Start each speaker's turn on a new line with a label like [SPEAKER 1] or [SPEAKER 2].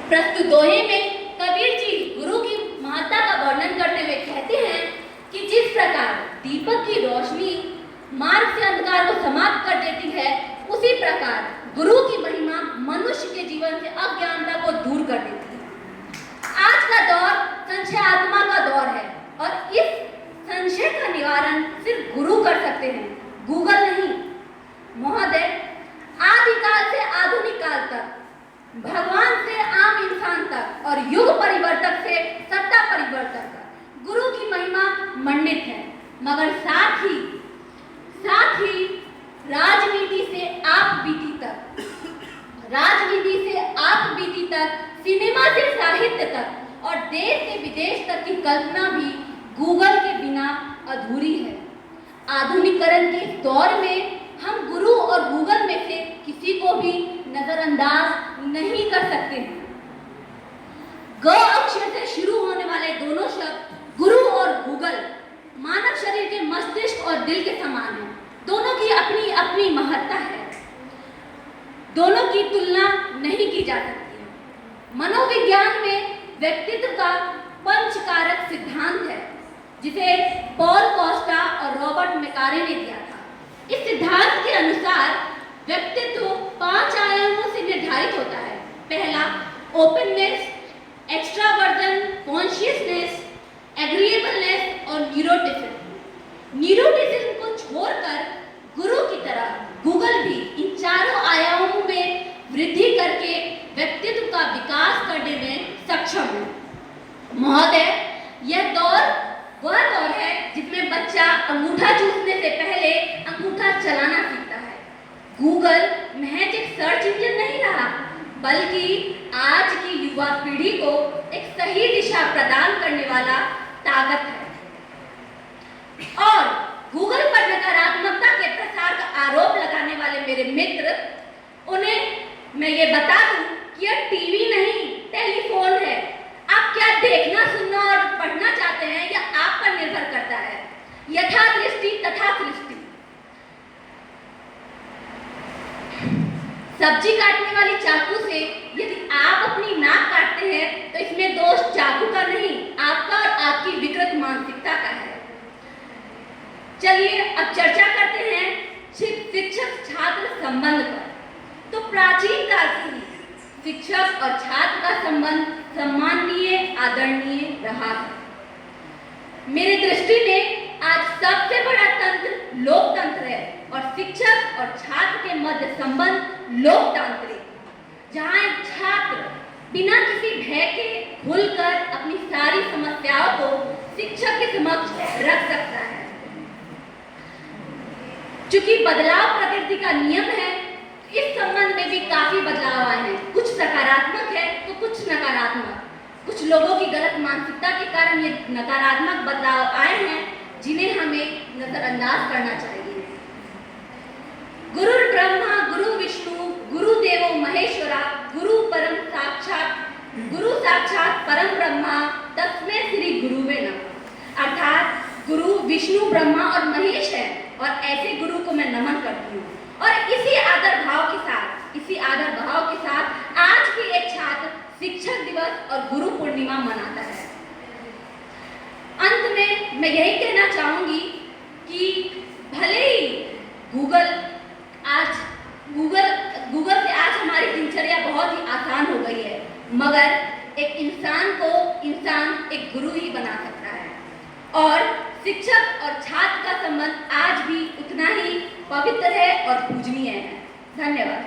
[SPEAKER 1] प्रस्तुत दोहे में कबीर जी गुरु की महत्ता का वर्णन करते हुए कहते हैं कि जिस प्रकार दीपक की रोशनी मार्ग से अंधकार को समाप्त कर देती है, उसी प्रकार गुरु की महिमा मनुष्य के जीवन से अज्ञानता को दूर कर देती है। आज का दौर संशय आत्मा का दौर है और इस संशय का निवारण सिर्फ गुरु कर सकते हैं, गूगल नहीं। महोदय, आदिकाल से आधुनिक काल तक, भगवान से आम इंसान तक और युग परिवर्तक से सत्ता परिवर्तक तक गुरु की महिमा मंडित है, मगर साथ ही राजनीति से आप बीती तक, सिनेमा से साहित्य तक और देश से विदेश तक की कल्पना भी गूगल के बिना अधूरी है। आधुनिकीकरण के इस दौर में हम गुरु और गूगल में से किसी को भी नजरअंदाज नहीं कर सकते हैं। ग अक्षर से शुरू होने वाले दोनों शब्द गुरु और गूगल मानव शरीर के मस्तिष्क और दिल के समान हैं। दोनों की अपनी अपनी महत्ता है, दोनों की तुलना नहीं की जा सकती है। मनोविज्ञान में व्यक्तित्व का पंचकारक सिद्धांत है, जिसे पॉल कोस्टा और रॉबर्ट मैकारे ने दिया था। इस सिद्धांत के अनुसार व्यक्तित्व 5 आयामों से निर्धारित होता है। पहला, ओपननेस, एक्स्ट्रावर्जन, कॉन्शियसनेस, एग्रीएबलनेस और न्यूरोटिसिज्म। न्यूरोटिसिज्म को छोड़कर गुरु की तरह गूगल भी इन चारों आयामों में वृद्धि करके व्यक्तित्व का विकास करने में सक्षम है। महोदय, यह वह दौर है जिसमें बच्चा अंगूठा चूसने से पहले अंगूठा चलाना सीखता है। गूगल महज एक सर्च इंजन नहीं रहा, बल्कि आज की युवा पीढ़ी को एक सही दिशा प्रदान करने वाला ताकत है। और गूगल पर नकारात्मकता के प्रसार का आरोप लगाने वाले मेरे मित्र, उन्हें मैं ये बता दूं कि यह टीवी नहीं, टेलीफोन है। आप क्या देखना, सुनना और पढ़ना चाहते हैं, यह आप पर निर्भर करता है। यथा दृष्टि तथा सृष्टि। सब्जी काटने वाली चाकू से यदि आप अपनी नाक काटते हैं तो इसमें दोष चाकू का नहीं, आपका और आपकी विकृत मानसिकता का है। चलिए अब चर्चा करते हैं शिक्षक छात्र संबंध पर। तो प्राचीन काल से ही शिक्षक और छात्र का संबंध सम्माननीय, आदरणीय रहा है। मेरी दृष्टि में आज सबसे बड़ा तंत्र लोकतंत्र है और शिक्षक और छात्र के मध्य संबंध लोकतांत्रिक, जहां एक छात्र बिना किसी भय के खुलकर अपनी सारी समस्याओं को शिक्षक के समक्ष रख सकता है। चूंकि बदलाव प्रकृति का नियम है, इस संबंध में भी काफी बदलाव आए हैं। कुछ सकारात्मक है तो कुछ नकारात्मक। कुछ लोगों की गलत मानसिकता के कारण ये नकारात्मक बदलाव आए हैं, जिन्हें हमें नजरअंदाज करना चाहिए। गुरु ब्रह्मा गुरु विष्णु गुरुदेवो महेश्वरा गुरु साक्षात परम ब्रह्मा तस्मै श्री गुरुवे नमः। अर्थात गुरु विष्णु, ब्रह्मा और महेश है और ऐसे गुरु को मैं नमन करती हूँ। और इसी आदर भाव के साथ आज भी एक छात्र शिक्षक दिवस और गुरु पूर्णिमा मनाता है। अंत में मैं यही कहना चाहूंगी कि भले ही गूगल से आज हमारी दिनचर्या बहुत ही आसान हो गई है, मगर एक इंसान को एक गुरु ही बना सकता है। और शिक्षक और छात्र का संबंध आज भी उतना ही पवित्र है और पूजनीय है। धन्यवाद।